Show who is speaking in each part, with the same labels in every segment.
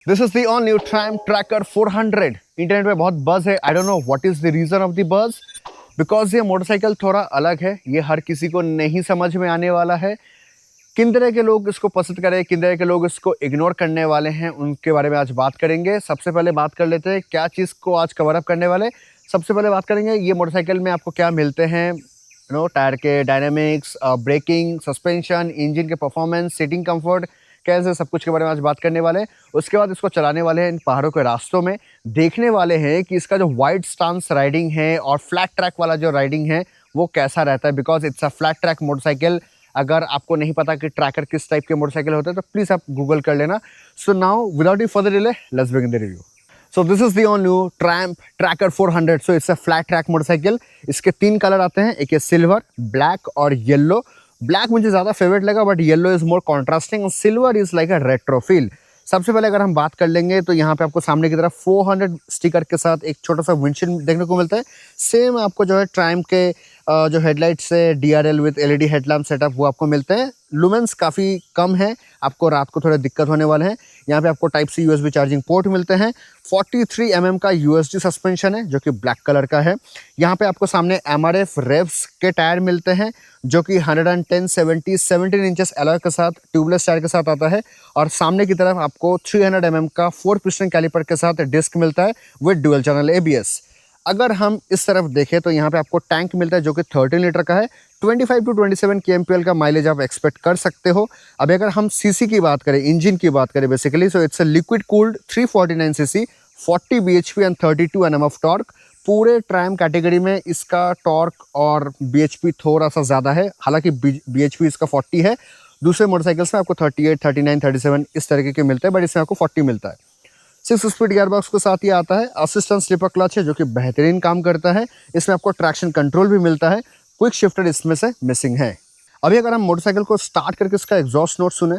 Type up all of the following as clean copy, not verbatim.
Speaker 1: This is the all new Triumph Tracker 400। Internet पे बहुत buzz है। I don't know what is the reason of the buzz, because ये motorcycle थोड़ा अलग है। ये हर किसी को नहीं समझ में आने वाला है। किन तरह के लोग इसको पसंद करें, किन तरह के लोग इसको इग्नोर करने वाले हैं, उनके बारे में आज बात करेंगे। सबसे पहले बात कर लेते हैं क्या चीज़ को आज कवर अप करने वाले। सबसे पहले बात करेंगे ये मोटरसाइकिल में आपको क्या मिलते हैं। टायर के डायनामिक्स, ब्रेकिंग, सस्पेंशन, इंजन के परफॉर्मेंस, सीटिंग कंफर्ट, कैसे सब कुछ के बारे में आज बात करने वाले हैं। उसके बाद इसको चलाने वाले हैं इन पहाड़ों के रास्तों में। देखने वाले हैं कि इसका जो वाइड स्टांस राइडिंग है और फ्लैट ट्रैक वाला जो राइडिंग है वो कैसा रहता है, because it's a flat track motorcycle. अगर आपको नहीं पता कि ट्रैकर किस टाइप के मोटरसाइकिल होते हैं तो प्लीज़ आप गूगल कर लेना। So now without further delay let's begin the review. So this is the all new Triumph Tracker 400। So it's a flat track motorcycle. इसके 3 कलर आते हैं, एक है सिल्वर, ब्लैक और येलो। ब्लैक मुझे ज़्यादा फेवरेट लगा, but yellow is more contrasting और silver is like a retro feel. सबसे पहले अगर हम बात कर लेंगे तो यहाँ पे आपको सामने की तरफ 400 स्टिकर के साथ एक छोटा सा विंडशील्ड देखने को मिलता है। सेम आपको जो है Triumph के जो हेडलाइट्स है DRL with LED headlamp setup वो आपको मिलते हैं। लुमेंस काफ़ी कम है, आपको रात को थोड़ा दिक्कत होने वाले हैं। यहाँ पे आपको type C USB charging port मिलते हैं। 43 mm का USD सस्पेंशन है जो कि ब्लैक कलर का है। यहाँ पे आपको सामने MRF रेव्स के टायर मिलते हैं जो कि 110 70 17 इंचेस अलॉय के साथ ट्यूबलेस टायर के साथ आता है। और सामने की तरफ आपको 300 mm का 4 पिस्टन कैलिपर के साथ डिस्क मिलता है विद डुअल चैनल ABS। अगर हम इस तरफ देखें तो यहाँ पे आपको टैंक मिलता है जो कि 13 लीटर का है। 25 टू 27 kmpl का माइलेज आप एक्सपेक्ट कर सकते हो। अब अगर हम सीसी की बात करें, इंजन की बात करें basically, so it's a liquid cooled 349 CC, 40 bhp and 32 Nm of torque. पूरे Triumph कैटेगरी में इसका टॉर्क और bhp थोड़ा सा ज़्यादा है, हालांकि bhp इसका 40 है। दूसरे मोटरसाइकिल्स में आपको 38, 39, 37 इस तरीके के मिलते हैं, बट इसमें आपको 40 मिलता है। 6 स्पीड गियरबॉक्स के साथ ये आता है। असिस्टेंट स्लिपर क्लच है जो कि बेहतरीन काम करता है। इसमें आपको ट्रैक्शन कंट्रोल भी मिलता है। क्विक शिफ्टर इसमें से मिसिंग है। अभी अगर हम मोटरसाइकिल को स्टार्ट करके इसका एग्जॉस्ट नोट सुने,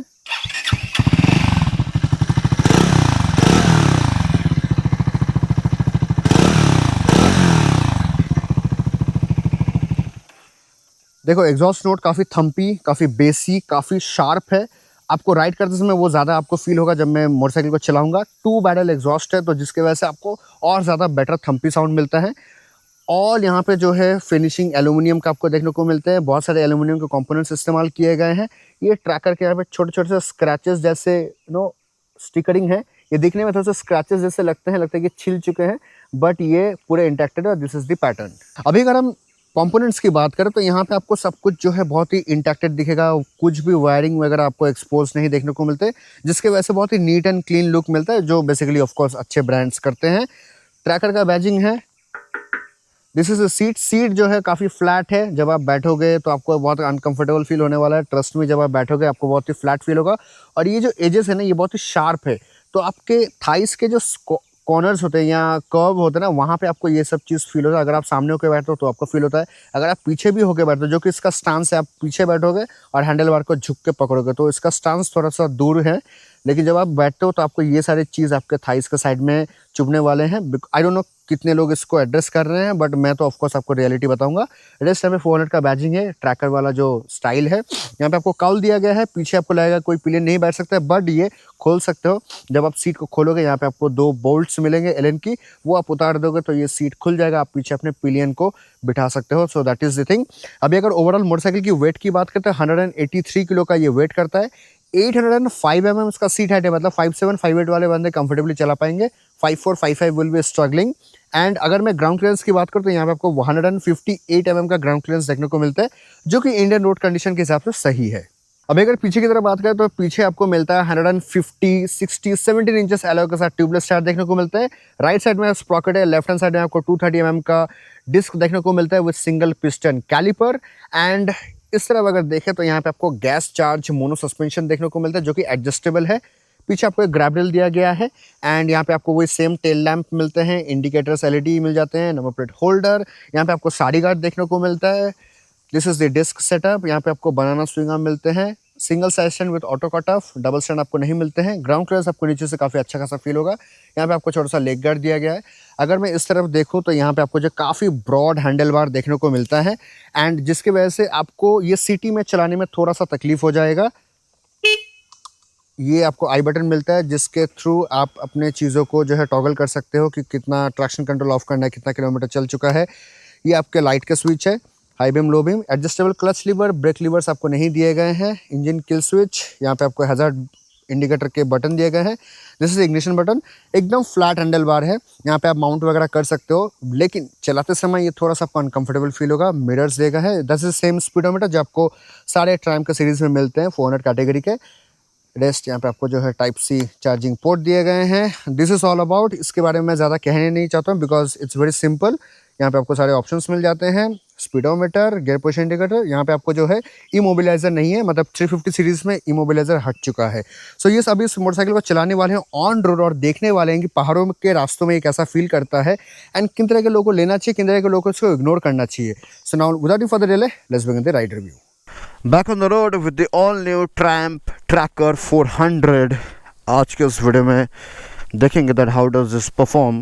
Speaker 1: देखो एग्जॉस्ट नोट काफ़ी थम्पी, काफ़ी बेसी, काफ़ी शार्प है। आपको राइड करते समय वो ज़्यादा आपको फील होगा जब मैं मोटरसाइकिल को चलाऊंगा। 2 बैरल एग्जॉस्ट है तो जिसकी वजह से आपको और ज़्यादा बेटर थम्पी साउंड मिलता है। और यहाँ पे जो है फिनिशिंग एल्यूमिनियम का आपको देखने को मिलते हैं। बहुत सारे एल्यूमिनियम के कंपोनेंट्स इस्तेमाल किए गए हैं। ये ट्रैकर के यहाँ पे छोटे छोटे से स्क्रैचेस जैसे स्टिकरिंग है। ये दिखने में थोड़े से स्क्रैचेस जैसे लगता है कि छिल चुके हैं, बट ये पूरे इंटैक्टेड है और दिस इज द पैटर्न। अभी अगर हम कंपोनेंट्स की बात करें तो यहाँ पे आपको सब कुछ जो है बहुत ही इंटैक्टेड दिखेगा। कुछ भी वायरिंग वगैरह आपको एक्सपोज नहीं देखने को मिलते, जिसके वजह से बहुत ही नीट एंड क्लीन लुक मिलता है, जो बेसिकली ऑफ कोर्स अच्छे ब्रांड्स करते हैं। ट्रैकर का बैजिंग है। दिस इज अ सीट जो है काफ़ी फ्लैट है। जब आप बैठोगे तो आपको बहुत अनकंफर्टेबल फील होने वाला है। ट्रस्ट में जब आप बैठोगे आपको बहुत ही फ्लैट फील होगा। और ये जो एजेस है ना, ये बहुत ही शार्प है, तो आपके थाइस के जो कॉर्नर्स होते हैं या कर्व होते हैं ना, वहाँ पे आपको ये सब चीज़ फील होता है। अगर आप सामने होकर बैठते हो तो आपको फील होता है। अगर आप पीछे भी होकर बैठते हो, जो कि इसका स्टांस है, आप पीछे बैठोगे और हैंडल बार को झुक के पकड़ोगे तो इसका स्टांस थोड़ा सा दूर है, लेकिन जब आप बैठते हो तो आपको ये सारी चीज़ आपके थाइस के साइड में चुभने वाले हैं। आई डोंट नो कितने लोग इसको एड्रेस कर रहे हैं, बट मैं तो ऑफकोर्स आपको रियलिटी बताऊंगा। रेस्ट में 400 का बैजिंग है, ट्रैकर वाला जो स्टाइल है। यहाँ पे आपको काउल दिया गया है। पीछे आपको लगेगा कोई पिलियन नहीं बैठ सकता है, बट ये खोल सकते हो। जब आप सीट को खोलोगे यहाँ पे आपको 2 बोल्ट्स मिलेंगे एलन की, वो आप उतार दोगे तो ये सीट खुल जाएगा। आप पीछे अपने पिलियन को बिठा सकते हो। So that is the thing. अभी अगर ओवरऑल मोटरसाइकिल की वेट की बात करते हैं, 183 किलो का ये वेट करता है। 805 mm इसका सीट हाइट है, मतलब 57 58 वाले बंदे कंफर्टेबली चला पाएंगे। 54 55 विल बी स्ट्रगलिंग। एंड अगर मैं ग्राउंड क्लियरेंस की बात करूँ तो यहाँ पे आपको 158 mm का ग्राउंड क्लियरेंस देखने को मिलता है, जो कि इंडियन रोड कंडीशन के हिसाब से सही है। अब अगर पीछे की तरफ बात करें तो पीछे आपको मिलता है 150 60 17 इंचेस एलॉय के साथ ट्यूबलेस टायर देखने को मिलता है। राइट साइड में स्प्रॉकेट है, लेफ्ट हैंड साइड में आपको 230 mm का डिस्क देखने को मिलता है with single piston calliper. And इस तरफ अगर देखें तो यहाँ पे आपको गैस चार्ज मोनो सस्पेंशन देखने को मिलता है, जो कि एडजस्टेबल है। पीछे आपको एक ग्रैब रेल दिया गया है। एंड यहाँ पे आपको वही सेम टेल लैंप मिलते हैं, इंडिकेटर्स LED मिल जाते हैं, नंबर प्लेट होल्डर। यहाँ पे आपको साड़ी गार्ड देखने को मिलता है। This is the disc setup. यहाँ पे आपको बनाना स्विंग आर्म मिलते हैं। Single side stand with auto cut off, double stand आपको नहीं मिलते हैं। ग्राउंड क्लियरेंस आपको नीचे से काफ़ी अच्छा खासा फील होगा। यहाँ पे आपको छोटा सा लेग गार्ड दिया गया है। अगर मैं इस तरफ देखूँ तो यहाँ पे आपको जो काफ़ी ब्रॉड हैंडल बार देखने को मिलता है, एंड जिसकी वजह से आपको ये सिटी में चलाने में थोड़ा सा तकलीफ हो जाएगा। ये आपको आई बटन मिलता है जिसके थ्रू आप अपने चीज़ों को जो है टॉगल कर सकते हो कि कितना ट्रैक्शन कंट्रोल ऑफ करना है, कितना किलोमीटर चल चुका है। ये आपके लाइट का स्विच है, high beam low beam, adjustable clutch lever, brake levers आपको नहीं दिए गए हैं, इंजन किल स्विच, यहाँ पे आपको हैज़ार्ड इंडिकेटर के बटन दिए गए हैं, दिस इज इग्निशन बटन। एकदम फ्लैट हैंडल बार है, यहाँ पे आप माउंट वगैरह कर सकते हो, लेकिन चलाते समय ये थोड़ा सा आपको अनकंफर्टेबल फील होगा। मिरर्स देगा है, दिस इज सेम स्पीडोमीटर जो आपको सारे ट्रायम्फ के सीरीज में मिलते हैं 400 कैटेगरी के। रेस्ट यहाँ पे आपको जो है टाइप सी चार्जिंग पोर्ट दिए गए हैं। दिस इज़ ऑल अबाउट, इसके बारे में मैं ज़्यादा कहने नहीं चाहता हूँ बिकॉज इट्स वेरी सिंपल। यहाँ पे आपको सारे ऑप्शंस मिल जाते हैं, स्पीडोमीटर, गियर पोजीशन इंडिकेटर। यहाँ पे आपको जो है इमोबिलाइजर नहीं है, मतलब 350 सीरीज़ में इमोबिलाइजर हट चुका है। सो ये अभी इस मोटरसाइकिल को चलाने वाले हैं ऑन रोड और देखने वाले हैं कि पहाड़ों के रास्तों में ये कैसा फील करता है एंड किन तरह के लोगों को लेना चाहिए, किन तरह के लोगों को इसको इग्नोर करना चाहिए। सो now without further delay let's begin the ride review.
Speaker 2: Back on the road with the all new tramp tracker 400। आज के इस वीडियो में देखेंगे that how does this perform.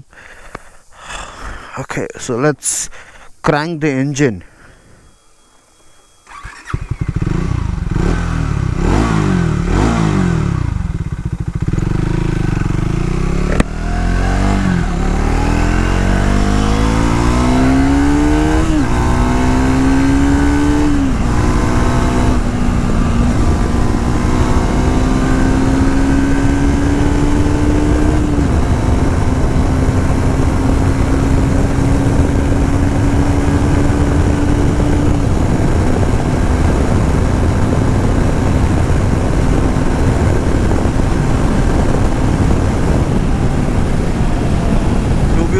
Speaker 2: Okay, so let's crank the engine.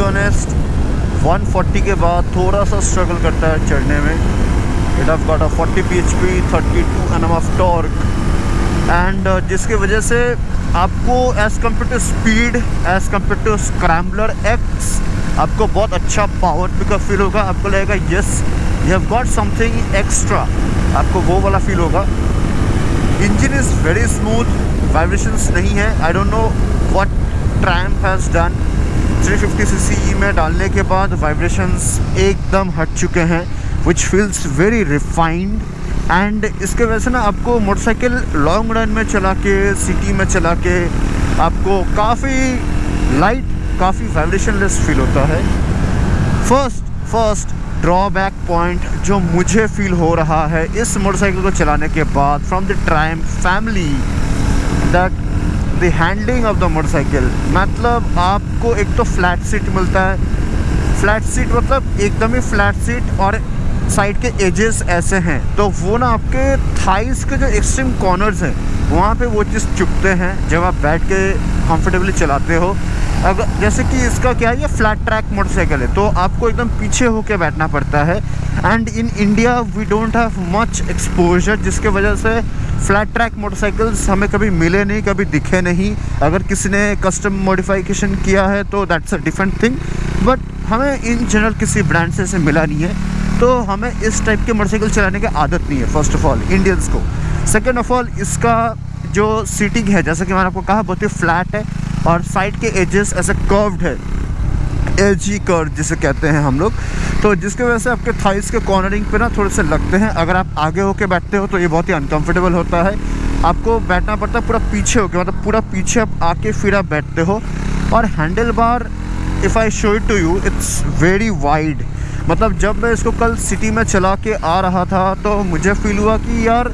Speaker 2: Honest 140 के बाद थोड़ा सा struggle करता है चढ़ने में। It have got a 40 bhp, 32 Nm of torque and जिसकी वजह से आपको as compare to speed, as compare to scrambler X आपको बहुत अच्छा पावर पिकअप फील होगा। आपको लगेगा yes you have got something extra, आपको वो वाला फील होगा। Engine is very smooth, vibrations नहीं है। I don't know what Triumph has done. 350cc में डालने के बाद वाइब्रेशंस एकदम हट चुके हैं, विच फील्स वेरी रिफाइंड एंड इसके वजह से ना आपको मोटरसाइकिल लॉन्ग रन में चला के, सिटी में चला के आपको काफ़ी लाइट, काफ़ी वाइब्रेशन लेस फील होता है। फर्स्ट ड्रॉबैक पॉइंट जो मुझे फील हो रहा है इस मोटरसाइकिल को चलाने के बाद from the Triumph family, that the handling of the motorcycle. मतलब आपको एक तो फ्लैट सीट मिलता है, फ्लैट सीट मतलब एकदम ही फ्लैट सीट, और साइड के एजेस ऐसे हैं तो वो ना आपके थाइस के जो एक्सट्रीम कॉर्नर्स हैं वहाँ पे वो चीज़ चुभते हैं जब आप बैठ के कंफर्टेबली चलाते हो। अगर जैसे कि इसका क्या है, ये फ्लैट ट्रैक मोटरसाइकिल है तो आपको एकदम पीछे होके बैठना पड़ता है and in India we don't have much exposure, जिसके वजह से फ्लैट ट्रैक मोटरसाइकिल्स हमें कभी मिले नहीं, कभी दिखे नहीं। अगर किसी ने कस्टम मॉडिफिकेशन किया है तो that's a different thing, but हमें इन जनरल किसी ब्रांड से मिला नहीं है, तो हमें इस टाइप के मोटरसाइकिल चलाने की आदत नहीं है फर्स्ट ऑफ ऑल इंडियंस को। सेकेंड ऑफ ऑल इसका जो सीटिंग है जैसा कि मैंने आपको कहा बहुत ही फ्लैट है और साइड के एजेस ऐसे कर्व्ड है, एजी कर्व जिसे कहते हैं हम लोग, तो जिसकी वजह से आपके थाइस के कॉर्नरिंग पे ना थोड़े से लगते हैं। अगर आप आगे होके बैठते हो तो ये बहुत ही अनकंफर्टेबल होता है, आपको बैठना पड़ता है पूरा पीछे होके, मतलब पूरा पीछे आप आके फिर आप बैठते हो। और handlebar if I show it to you it's very wide, मतलब जब मैं इसको कल सिटी में चला के आ रहा था तो मुझे फील हुआ कि यार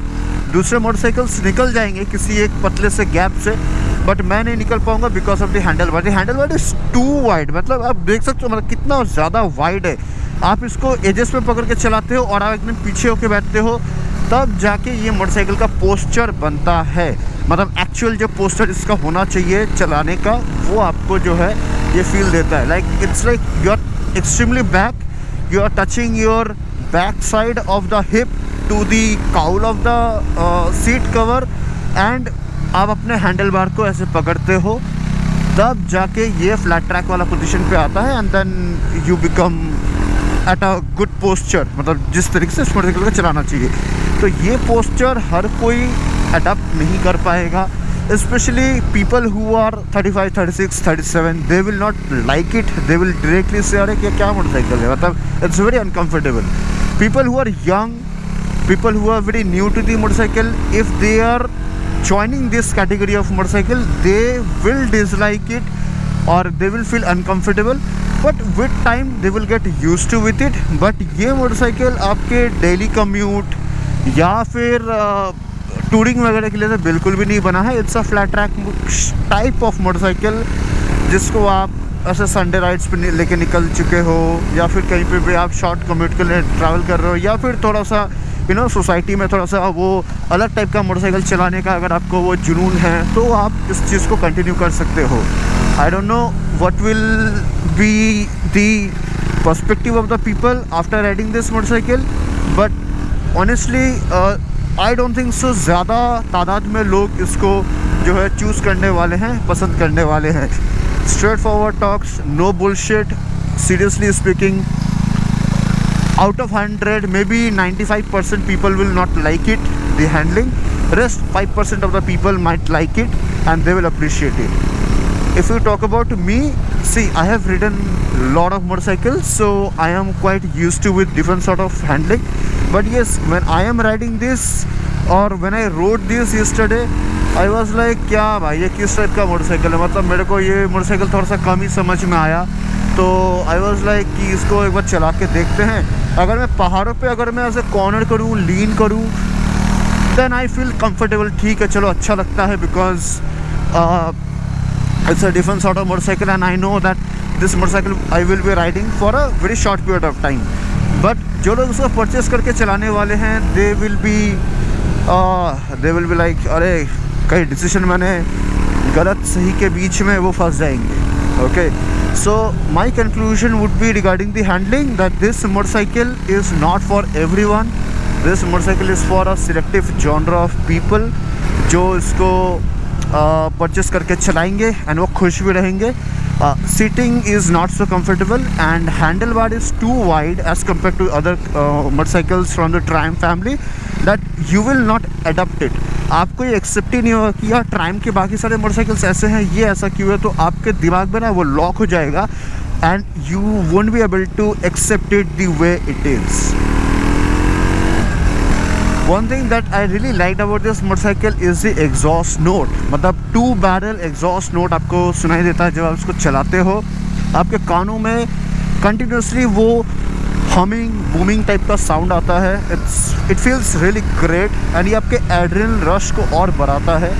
Speaker 2: दूसरे मोटरसाइकिल्स निकल जाएंगे किसी एक पतले से गैप से, बट मैं नहीं निकल पाऊंगा because of the handlebar. The handlebar is too wide, मतलब आप देख सकते हो मतलब कितना ज़्यादा वाइड है। आप इसको एजेस पे पकड़ के चलाते हो और आप एकदम पीछे होके बैठते हो, तब जाके ये मोटरसाइकिल का पोस्चर बनता है, मतलब एक्चुअल जो पोस्चर इसका होना चाहिए चलाने का वो आपको जो है ये फील देता है। Like it's like you are extremely back, you are touching your back side of the hip to the cowl of the seat cover and आप अपने हैंडल बार को ऐसे पकड़ते हो तब जाके ये फ्लैट ट्रैक वाला पोजीशन पे आता है and then you become at a good posture, मतलब जिस तरीके से इस मोटरसाइकिल को चलाना चाहिए। तो ये पोस्चर हर कोई अडॉप्ट नहीं कर पाएगा, especially people who are 35, 36, 37, they will not like it, they will directly say अरे क्या मोटरसाइकिल है, मतलब it's very uncomfortable. People who are young, people who are very new to the motorcycle, if they are joining this category of motorcycle, they will dislike it or they will feel uncomfortable, but with time they will get used to with it. But ये motorcycle आपके daily commute या फिर touring वगैरह के लिए तो बिल्कुल भी नहीं बना है. It's a flat track type of motorcycle जिसको आप ऐसे संडे राइड्स पे लेके निकल चुके हो, या फिर कहीं पे भी आप शॉर्ट कम्यूट के लिए ट्रैवल कर रहे हो, या फिर थोड़ा सा सोसाइटी में थोड़ा सा वो अलग टाइप का मोटरसाइकिल चलाने का अगर आपको वो जुनून है, तो आप इस चीज़ को कंटिन्यू कर सकते हो. आई don't know what will be the perspective of the people after riding this motorcycle, but honestly I don't think so ज़्यादा तादाद में लोग इसको जो है चूज़ करने वाले हैं, पसंद करने वाले हैं. Straightforward talks, no bullshit. Seriously speaking, out of 100 maybe 95% people will not like it, the handling. Rest 5% of the people might like it and they will appreciate it. If you talk about me, see, I have ridden lot of motorcycles, so I am quite used to with different sort of handling. But yes, when I am riding this or when I rode this yesterday, I was like, क्या भाई ये किस type का motorcycle है. मतलब मेरे को ये मोटरसाइकिल थोड़ा सा कम ही समझ में आया, तो आई वॉज लाइक कि इसको एक बार चला के देखते हैं. अगर मैं पहाड़ों पे अगर मैं ऐसे कॉर्नर करूँ, लीन करूँ, देन आई फील कंफर्टेबल. ठीक है, चलो अच्छा लगता है, because it's a different sort of motorcycle and I know that this motorcycle I will be riding for a very short period of time. But जो लोग उसको परचेस करके चलाने वाले हैं, दे विल बी लाइक, अरे कहीं डिसीजन मैंने गलत सही के बीच में वो फंस जाएंगे. Okay, so my conclusion would be regarding the handling that this motorcycle is not for everyone. This motorcycle is for a selective genre of people जो इसको परचेस करके चलाएंगे एंड वो खुश भी रहेंगे. Seating is not so comfortable and handlebar is too wide as compared to other motorcycles from the Triumph family that you will not adapt it. आपको ये एक्सेप्ट ही नहीं होगा कि यार ट्राइम के बाकी सारे मोटरसाइकिल्स ऐसे हैं, ये ऐसा क्यों है. तो आपके दिमाग में ना वो लॉक हो जाएगा and you won't be able to accept it the way it is. One thing that I really like about this motorcycle is the exhaust note. मतलब 2 बैरल एग्जॉस्ट नोट आपको सुनाई देता है जब आप उसको चलाते हो. आपके कानों में कंटिन्यूसली वो हमिंग बूमिंग टाइप का साउंड आता है. It feels really great and ये आपके एड्रेनल रश को और बढ़ाता है.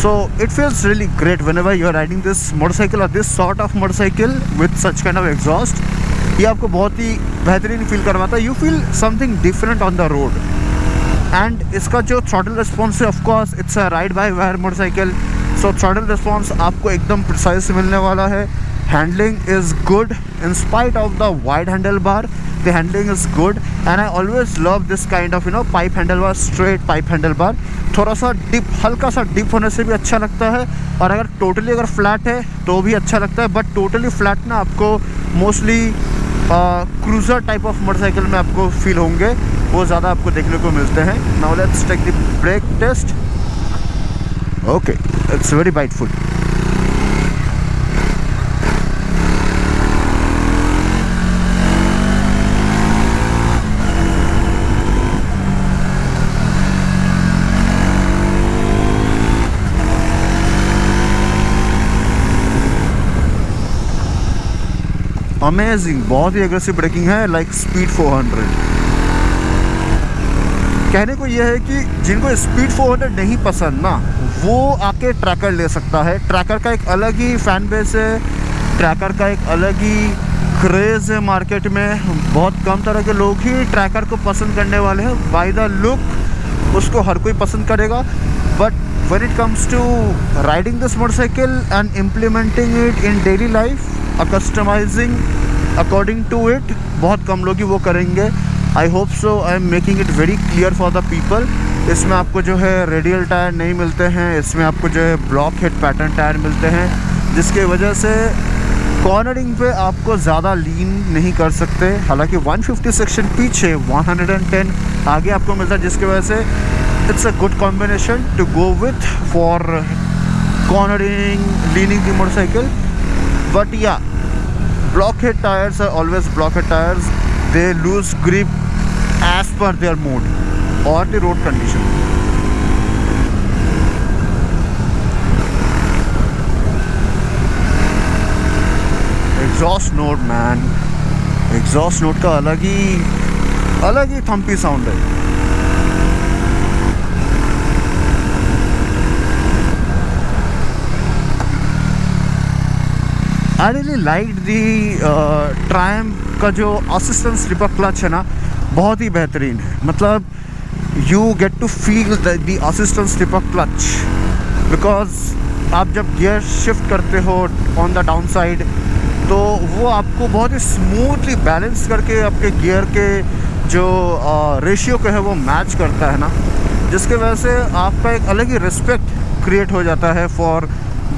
Speaker 2: So it feels really great whenever you are riding this motorcycle और this sort of motorcycle with such kind of exhaust. ये आपको बहुत ही बेहतरीन फील करवाता है. You feel something different on the road. And इसका जो थ्रॉटल रिस्पॉन्स है, of course it's a ride by wire motorcycle, so throttle response आपको एकदम प्रिसाइज मिलने वाला है. Handling is good in spite of the wide handlebar. The handling is good and I always love this kind of pipe handlebar, straight pipe handlebar. थोड़ा सा dip, हल्का सा dip होने से भी अच्छा लगता है, और अगर टोटली अगर फ्लैट है तो भी अच्छा लगता है. बट टोटली फ्लैट ना आपको mostly cruiser type of motorcycle में आपको फील होंगे, वो ज़्यादा आपको देखने को मिलते हैं. Now let's take the brake test. Okay, it's very biteful. Amazing, बहुत ही एग्रेसिव ब्रेकिंग है, लाइक स्पीड 400. कहने को यह है कि जिनको स्पीड 400 नहीं पसंद ना, वो आके ट्रैकर ले सकता है. ट्रैकर का एक अलग ही फैन बेस है, ट्रैकर का एक अलग ही क्रेज़ है मार्केट में. बहुत कम तरह के लोग ही ट्रैकर को पसंद करने वाले हैं. बाय द लुक उसको हर कोई पसंद करेगा, but when it comes to riding this motorcycle and implementing it in daily life, customizing according to it, बहुत कम लोग ही वो करेंगे. I hope so. I am making it very clear for the people. इसमें आपको जो है रेडियल टायर नहीं मिलते हैं, इसमें आपको जो है ब्लॉक हेड पैटर्न टायर मिलते हैं, जिसके वजह से कॉर्नरिंग पे आपको ज़्यादा लीन नहीं कर सकते. हालांकि 150 सेक्शन पीछे, 110 आगे आपको मिलता है, जिसकी वजह से it's a good combination to go with for cornering, leaning the motorcycle. But yeah, blockhead tires are always blockhead tires. They lose grip as per their mood or the road condition. Exhaust note man, exhaust note का अलग ही Thampi sound है। आई really like the Triumph का जो assistant slipper clutch है ना, बहुत ही बेहतरीन है। मतलब you get to feel the assistant slipper clutch, because आप जब गियर शिफ्ट करते हो ऑन द डाउन साइड तो वो आपको बहुत ही स्मूथली बैलेंस करके आपके गियर के जो रेशियो को है वो मैच करता है ना, जिसके वजह से आपका एक अलग ही रिस्पेक्ट क्रिएट हो जाता है for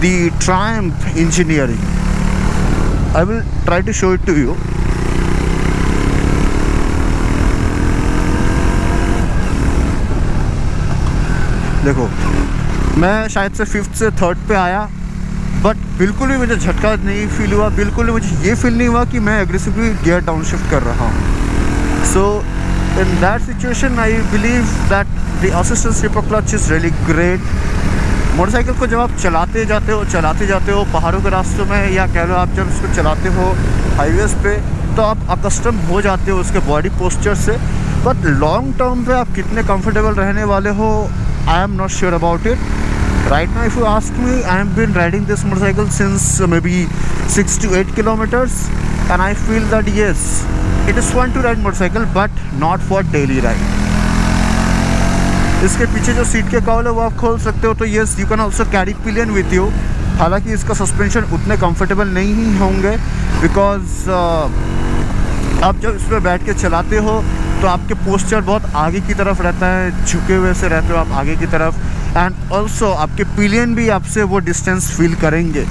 Speaker 2: the Triumph engineering. I will try to show it to you. देखो, मैं शायद से 5th से 3rd पे आया, बट बिल्कुल भी मुझे झटका नहीं फील हुआ, बिल्कुल भी मुझे ये फील नहीं हुआ कि मैं एग्रेसिवली गियर डाउन शिफ्ट कर रहा हूँ। So in that situation I believe that the assistant slipper clutch is really great. Motorcycle को जब आप चलाते जाते हो पहाड़ों के रास्तों में, या कह लो आप जब उसको चलाते हो हाईवेज़ पे, तो आप अकस्टम हो जाते हो उसके बॉडी पोस्चर से, बट लॉन्ग टर्म पे आप कितने कंफर्टेबल रहने वाले हो, I am not sure about it. Right now if you ask me, I am been riding this motorcycle since maybe 6 to 8 kilometers and I feel that yes, it is fun to ride motorcycle but not for daily ride. इसके पीछे जो seat के cover है वो आप खोल सकते हो, तो yes you can also carry pillion with you. हालांकि इसका सस्पेंशन उतने कंफर्टेबल नहीं ही होंगे, बिकॉज आप जब इस पर बैठ के चलाते हो तो आपके पोस्चर बहुत आगे की तरफ रहता है, झुके हुए से रहते हो आप आगे की तरफ, एंड ऑल्सो आपके पिलियन भी आपसे वो डिस्टेंस फील करेंगे।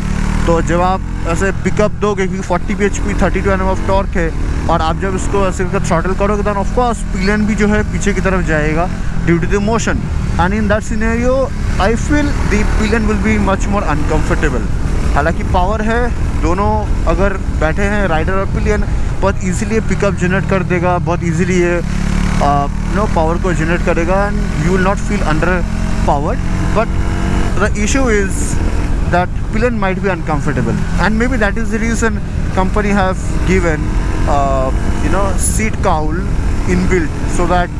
Speaker 2: तो जब आप ऐसे पिकअप दोगे, क्योंकि 40 bhp 32 Nm ऑफ टॉर्क है, और आप जब इसको ऐसे थ्रॉटल करोगे तो ऑफ कोर्स पिलियन भी जो है पीछे की तरफ जाएगा due to the motion, and in that scenario I feel the pillion will be much more uncomfortable. हालांकि पावर है, दोनों अगर बैठे हैं राइडर और पिलियन, बहुत ईजिली पिकअप जनरेट कर देगा, बहुत ईजिली ये पावर को जनरेट करेगा, and you will not feel under powered. But the issue is that pillion might be uncomfortable, and maybe that is the reason company have given seat cowl inbuilt, so that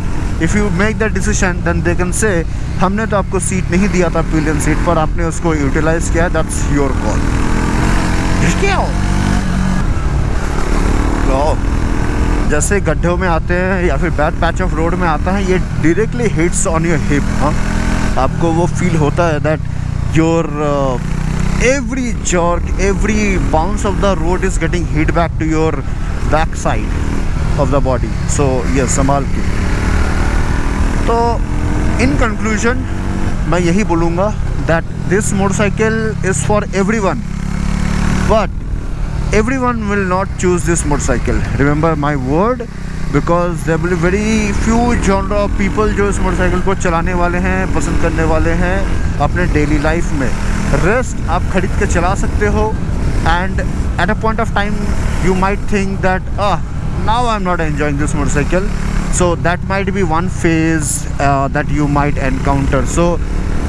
Speaker 2: if you make that decision then they can say हमने तो आपको seat नहीं दिया था pillion seat पर, आपने उसको utilise किया, दैट्स योर कॉल। तो जैसे गड्ढों में आते हैं या फिर बैड पैच ऑफ रोड में आता है, ये directly hits on your hip. हाँ, आपको वो फील होता है that your every jerk, every bounce of the road is getting hit back to your back side of the body. So yes, संभाल के। तो in conclusion मैं यही बोलूँगा that this motorcycle is for everyone, but everyone will not choose this motorcycle. Remember my word, because there will be very few genre of people जो इस motorcycle को चलाने वाले हैं, पसंद करने वाले हैं अपने डेली लाइफ में। रेस्ट आप खरीद के चला सकते हो, and at a point of time you might think that now I am not enjoying this motorcycle, so that might be one phase that you might encounter. So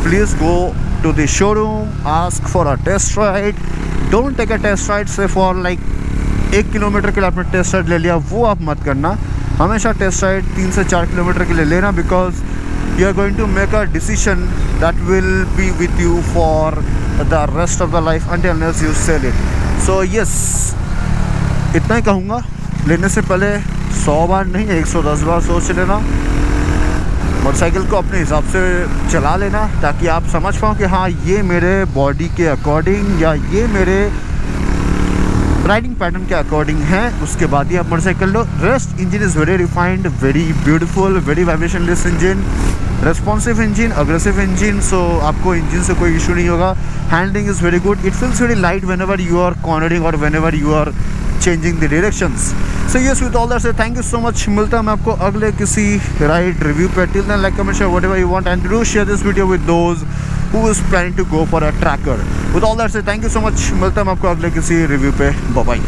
Speaker 2: please go to the showroom, ask for a test ride, don't take a test ride say for like 1 kilometre के लिए आपने test ride ले लिया, वो आप मत करना। हमेशा टेस्ट राइड 3 से 4 किलोमीटर के लिए लेना, because you are going to make a decision that will be with you for the rest of the life until unless you sell it. So yes, इतना ही कहूँगा। लेने से पहले 100 बार नहीं 110 बार सोच लेना, मोटरसाइकिल को अपने हिसाब से चला लेना, ताकि आप समझ पाओ कि हाँ ये मेरे बॉडी के अकॉर्डिंग या ये मेरे राइडिंग पैटर्न के अकॉर्डिंग है, उसके बाद ही आप मोटरसाइकिल लो। Rest engine is very refined, very beautiful, very vibrationless engine, responsive engine, aggressive engine, so आपको इंजन से कोई इशू नहीं होगा। Handling is very good, it feels very light whenever you are cornering और whenever you are changing the directions. So yes, with all that say thank you so much. मिलता है मैं आपको अगले किसी ride review पे। Till then like, comment, share whatever you want, and do share this video with those who is planning to go for a tracker. With all that said, thank you so much. मिलता है मैं आपको अगले किसी review पे। Bye bye.